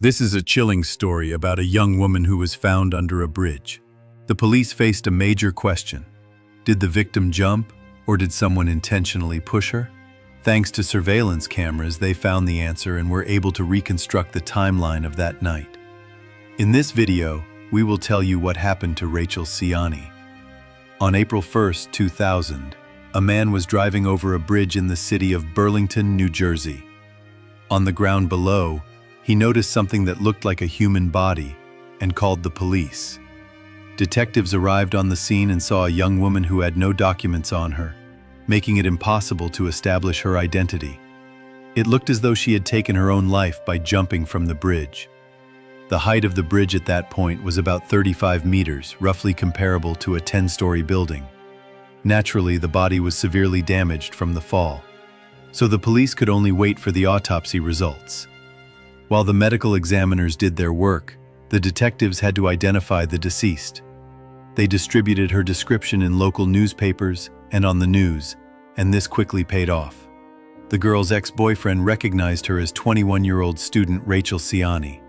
This is a chilling story about a young woman who was found under a bridge. The police faced a major question. Did the victim jump, or did someone intentionally push her? Thanks to surveillance cameras, they found the answer and were able to reconstruct the timeline of that night. In this video, we will tell you what happened to Rachel Siani. On April 1st, 2000, a man was driving over a bridge in the city of Burlington, New Jersey. On the ground below, he noticed something that looked like a human body and called the police. Detectives arrived on the scene and saw a young woman who had no documents on her, making it impossible to establish her identity. It looked as though she had taken her own life by jumping from the bridge. The height of the bridge at that point was about 35 meters, roughly comparable to a 10-story building. Naturally, the body was severely damaged from the fall, so the police could only wait for the autopsy results. While the medical examiners did their work, the detectives had to identify the deceased. They distributed her description in local newspapers and on the news, and this quickly paid off. The girl's ex-boyfriend recognized her as 21-year-old student Rachel Siani.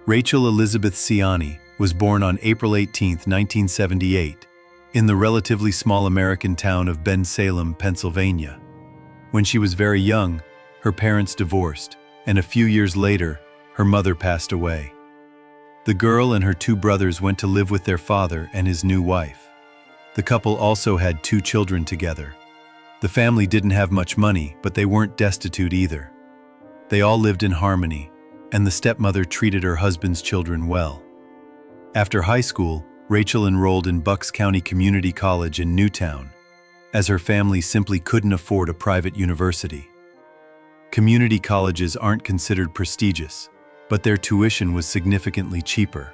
Rachel Elizabeth Siani was born on April 18, 1978, in the relatively small American town of Bensalem, Pennsylvania. When she was very young, her parents divorced, and a few years later, her mother passed away. The girl and her two brothers went to live with their father and his new wife. The couple also had 2 children together. The family didn't have much money, but they weren't destitute either. They all lived in harmony, and the stepmother treated her husband's children well. After high school, Rachel enrolled in Bucks County Community College in Newtown, as her family simply couldn't afford a private university. Community colleges aren't considered prestigious, but their tuition was significantly cheaper.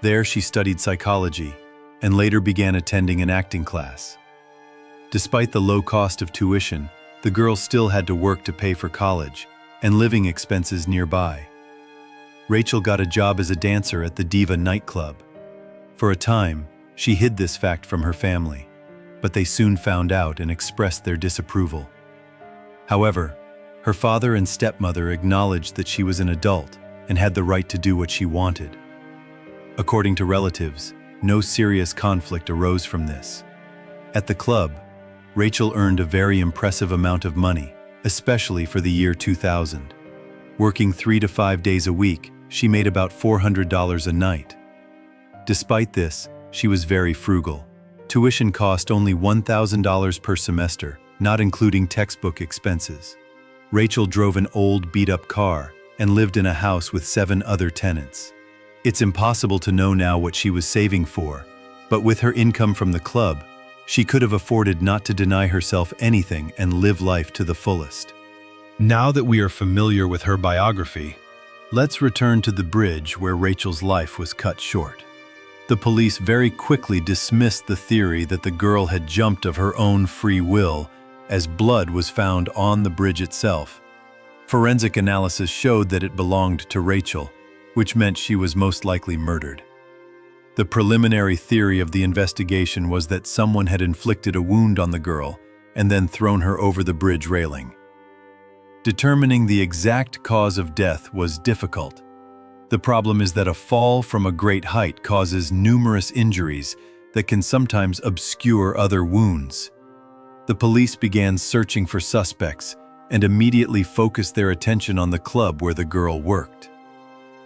There she studied psychology and later began attending an acting class. Despite the low cost of tuition, the girl still had to work to pay for college and living expenses nearby. Rachel got a job as a dancer at the Diva nightclub. For a time, she hid this fact from her family, but they soon found out and expressed their disapproval. However, her father and stepmother acknowledged that she was an adult and had the right to do what she wanted. According to relatives, no serious conflict arose from this. At the club, Rachel earned a very impressive amount of money, especially for the year 2000. Working 3 to 5 days a week, she made about $400 a night. Despite this, she was very frugal. Tuition cost only $1,000 per semester, not including textbook expenses. Rachel drove an old, beat-up car and lived in a house with 7 other tenants. It's impossible to know now what she was saving for, but with her income from the club, she could have afforded not to deny herself anything and live life to the fullest. Now that we are familiar with her biography, let's return to the bridge where Rachel's life was cut short. The police very quickly dismissed the theory that the girl had jumped of her own free will, as blood was found on the bridge itself. Forensic analysis showed that it belonged to Rachel, which meant she was most likely murdered. The preliminary theory of the investigation was that someone had inflicted a wound on the girl and then thrown her over the bridge railing. Determining the exact cause of death was difficult. The problem is that a fall from a great height causes numerous injuries that can sometimes obscure other wounds. The police began searching for suspects and immediately focused their attention on the club where the girl worked.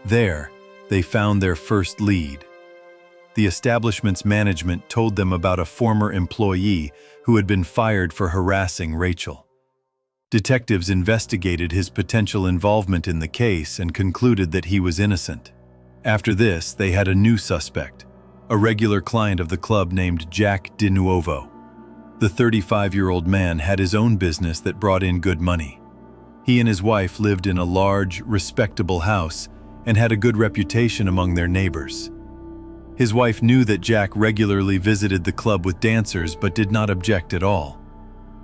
There, they found their first lead. The establishment's management told them about a former employee who had been fired for harassing Rachel. Detectives investigated his potential involvement in the case and concluded that he was innocent. After this, they had a new suspect, a regular client of the club named Jack Dinuovo. The 35-year-old man had his own business that brought in good money. He and his wife lived in a large, respectable house and had a good reputation among their neighbors. His wife knew that Jack regularly visited the club with dancers but did not object at all.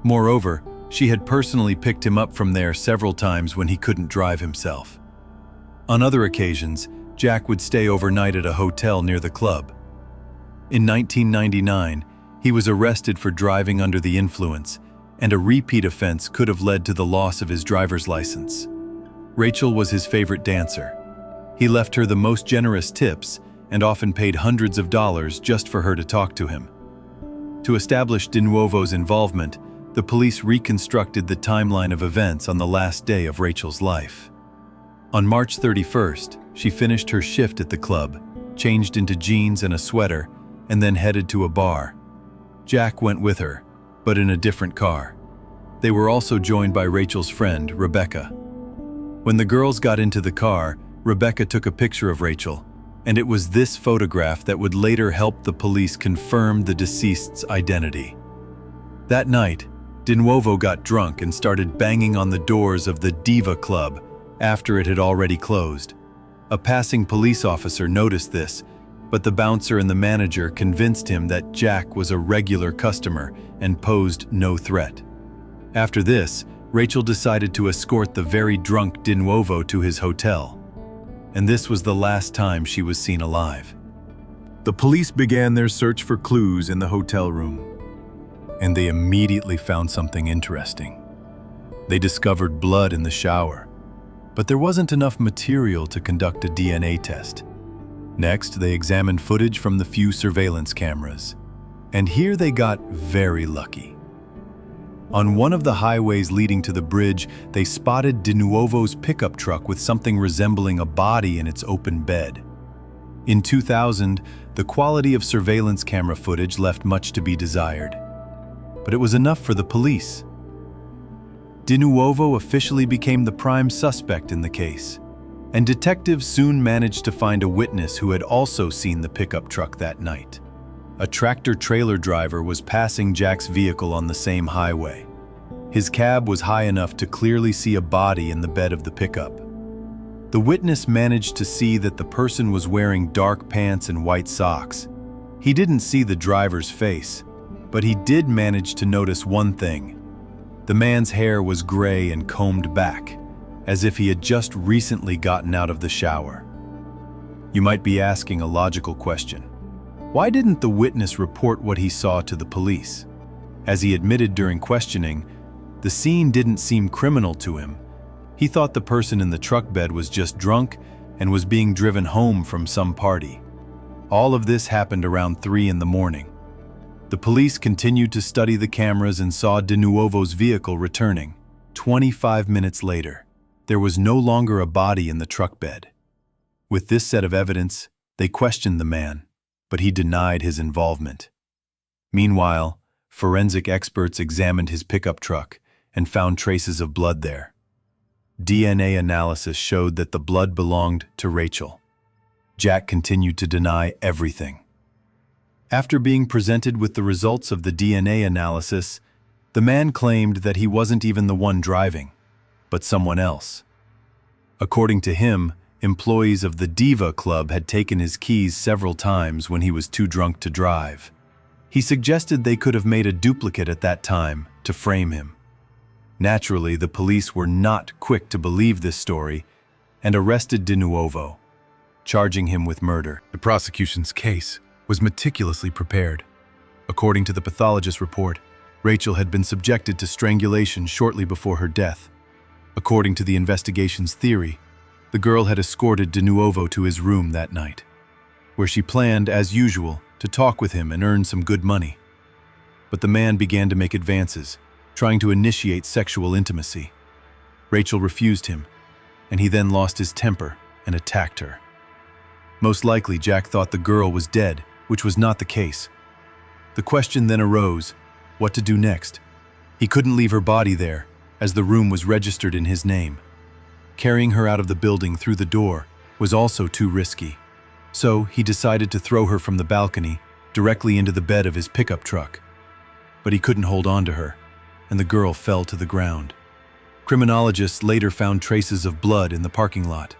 Moreover, she had personally picked him up from there several times when he couldn't drive himself. On other occasions, Jack would stay overnight at a hotel near the club. In 1999, he was arrested for driving under the influence, and a repeat offense could have led to the loss of his driver's license. Rachel was his favorite dancer, He left her the most generous tips and often paid hundreds of dollars just for her to talk to him. To establish Dinuovo's involvement, the police reconstructed the timeline of events on the last day of Rachel's life. On March 31st, she finished her shift at the club, changed into jeans and a sweater, and then headed to a bar. Jack went with her, but in a different car. They were also joined by Rachel's friend, Rebecca. When the girls got into the car, Rebecca took a picture of Rachel, and it was this photograph that would later help the police confirm the deceased's identity. That night, Dinuovo got drunk and started banging on the doors of the Diva Club after it had already closed. A passing police officer noticed this, but the bouncer and the manager convinced him that Jack was a regular customer and posed no threat. After this, Rachel decided to escort the very drunk Dinuovo to his hotel. And this was the last time she was seen alive. The police began their search for clues in the hotel room, and they immediately found something interesting. They discovered blood in the shower, but there wasn't enough material to conduct a DNA test. Next, they examined footage from the few surveillance cameras, and here they got very lucky. On one of the highways leading to the bridge, they spotted Dinuovo's pickup truck with something resembling a body in its open bed. In 2000, the quality of surveillance camera footage left much to be desired, but it was enough for the police. Dinuovo officially became the prime suspect in the case, and detectives soon managed to find a witness who had also seen the pickup truck that night. A tractor-trailer driver was passing Jack's vehicle on the same highway. His cab was high enough to clearly see a body in the bed of the pickup. The witness managed to see that the person was wearing dark pants and white socks. He didn't see the driver's face, but he did manage to notice one thing. The man's hair was gray and combed back, as if he had just recently gotten out of the shower. You might be asking a logical question. Why didn't the witness report what he saw to the police? As he admitted during questioning, the scene didn't seem criminal to him. He thought the person in the truck bed was just drunk and was being driven home from some party. All of this happened around 3 in the morning. The police continued to study the cameras and saw Dinuovo's vehicle returning. 25 minutes later, there was no longer a body in the truck bed. With this set of evidence, they questioned the man, but he denied his involvement. Meanwhile, forensic experts examined his pickup truck and found traces of blood there. DNA analysis showed that the blood belonged to Rachel. Jack continued to deny everything. After being presented with the results of the DNA analysis, the man claimed that he wasn't even the one driving, but someone else. According to him, employees of the Diva Club had taken his keys several times when he was too drunk to drive. He suggested they could have made a duplicate at that time to frame him. Naturally, the police were not quick to believe this story and arrested Dinuovo, charging him with murder. The prosecution's case was meticulously prepared. According to the pathologist's report, Rachel had been subjected to strangulation shortly before her death. According to the investigation's theory, the girl had escorted Dinuovo to his room that night, where she planned, as usual, to talk with him and earn some good money. But the man began to make advances, trying to initiate sexual intimacy. Rachel refused him, and he then lost his temper and attacked her. Most likely, Jack thought the girl was dead, which was not the case. The question then arose, what to do next? He couldn't leave her body there, as the room was registered in his name. Carrying her out of the building through the door was also too risky. So he decided to throw her from the balcony directly into the bed of his pickup truck. But he couldn't hold on to her, and the girl fell to the ground. Criminologists later found traces of blood in the parking lot.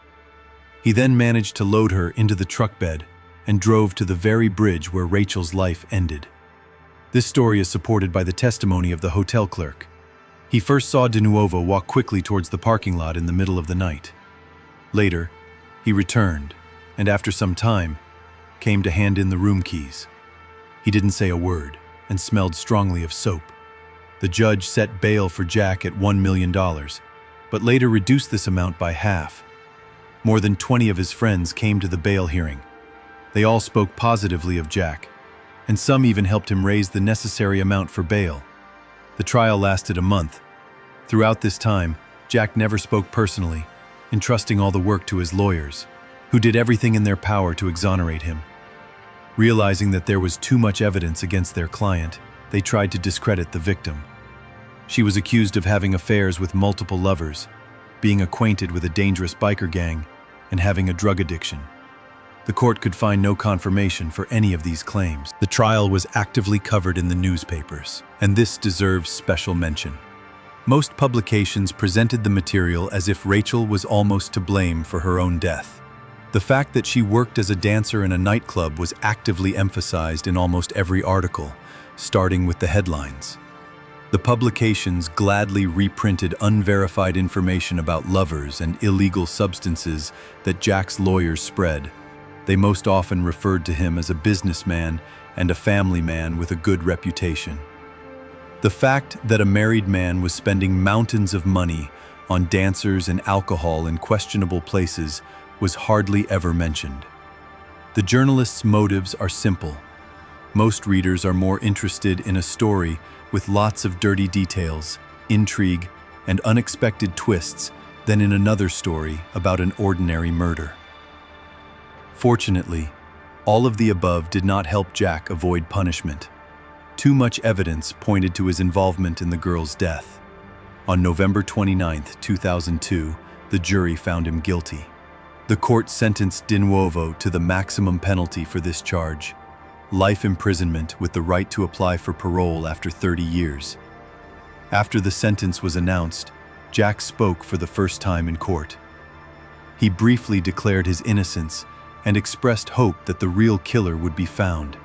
He then managed to load her into the truck bed and drove to the very bridge where Rachel's life ended. This story is supported by the testimony of the hotel clerk. He first saw Dinuovo walk quickly towards the parking lot in the middle of the night. Later, he returned, and after some time, came to hand in the room keys. He didn't say a word and smelled strongly of soap. The judge set bail for Jack at $1 million, but later reduced this amount by half. More than 20 of his friends came to the bail hearing. They all spoke positively of Jack, and some even helped him raise the necessary amount for bail. The trial lasted a month. Throughout this time, Jack never spoke personally, entrusting all the work to his lawyers, who did everything in their power to exonerate him. Realizing that there was too much evidence against their client, they tried to discredit the victim. She was accused of having affairs with multiple lovers, being acquainted with a dangerous biker gang, and having a drug addiction. The court could find no confirmation for any of these claims. The trial was actively covered in the newspapers, and this deserves special mention. Most publications presented the material as if Rachel was almost to blame for her own death. The fact that she worked as a dancer in a nightclub was actively emphasized in almost every article, starting with the headlines. The publications gladly reprinted unverified information about lovers and illegal substances that Jack's lawyers spread. They most often referred to him as a businessman and a family man with a good reputation. The fact that a married man was spending mountains of money on dancers and alcohol in questionable places was hardly ever mentioned. The journalist's motives are simple. Most readers are more interested in a story with lots of dirty details, intrigue, and unexpected twists than in another story about an ordinary murder. Fortunately, all of the above did not help Jack avoid punishment. Too much evidence pointed to his involvement in the girl's death. On November 29, 2002, the jury found him guilty. The court sentenced Dinuovo to the maximum penalty for this charge: life imprisonment with the right to apply for parole after 30 years. After the sentence was announced, Jack spoke for the first time in court. He briefly declared his innocence and expressed hope that the real killer would be found.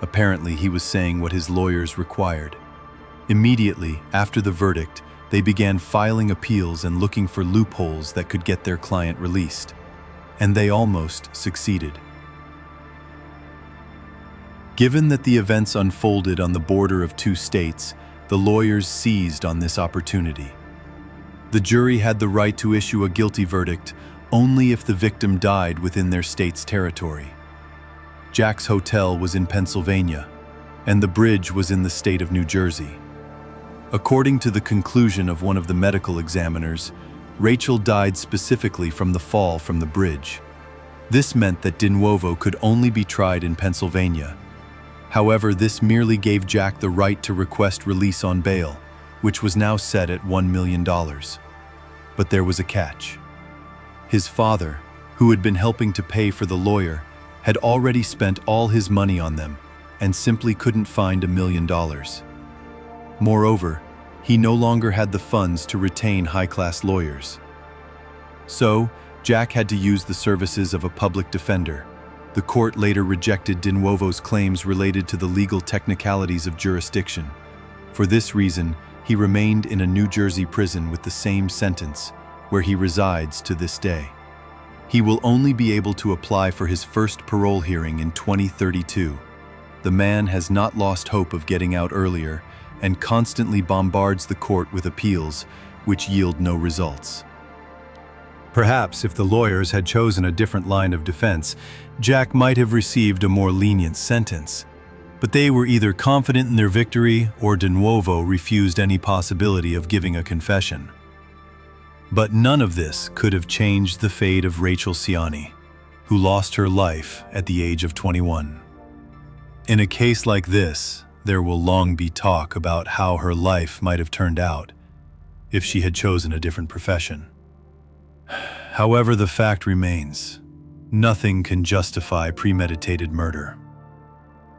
Apparently, he was saying what his lawyers required. Immediately after the verdict, they began filing appeals and looking for loopholes that could get their client released. And they almost succeeded. Given that the events unfolded on the border of two states, the lawyers seized on this opportunity. The jury had the right to issue a guilty verdict only if the victim died within their state's territory. Jack's hotel was in Pennsylvania, and the bridge was in the state of New Jersey. According to the conclusion of one of the medical examiners, Rachel died specifically from the fall from the bridge. This meant that Dinuovo could only be tried in Pennsylvania. However, this merely gave Jack the right to request release on bail, which was now set at $1 million. But there was a catch. His father, who had been helping to pay for the lawyer, had already spent all his money on them and simply couldn't find $1 million. Moreover, he no longer had the funds to retain high-class lawyers. So, Jack had to use the services of a public defender. The court later rejected Dinuovo's claims related to the legal technicalities of jurisdiction. For this reason, he remained in a New Jersey prison with the same sentence, where he resides to this day. He will only be able to apply for his first parole hearing in 2032. The man has not lost hope of getting out earlier and constantly bombards the court with appeals, which yield no results. Perhaps if the lawyers had chosen a different line of defense, Jack might have received a more lenient sentence. But they were either confident in their victory or Dinuovo refused any possibility of giving a confession. But none of this could have changed the fate of Rachel Siani, who lost her life at the age of 21. In a case like this, there will long be talk about how her life might have turned out if she had chosen a different profession. However, the fact remains, nothing can justify premeditated murder.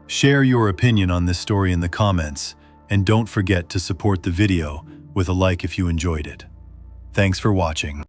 Share your opinion on this story in the comments, and don't forget to support the video with a like if you enjoyed it. Thanks for watching.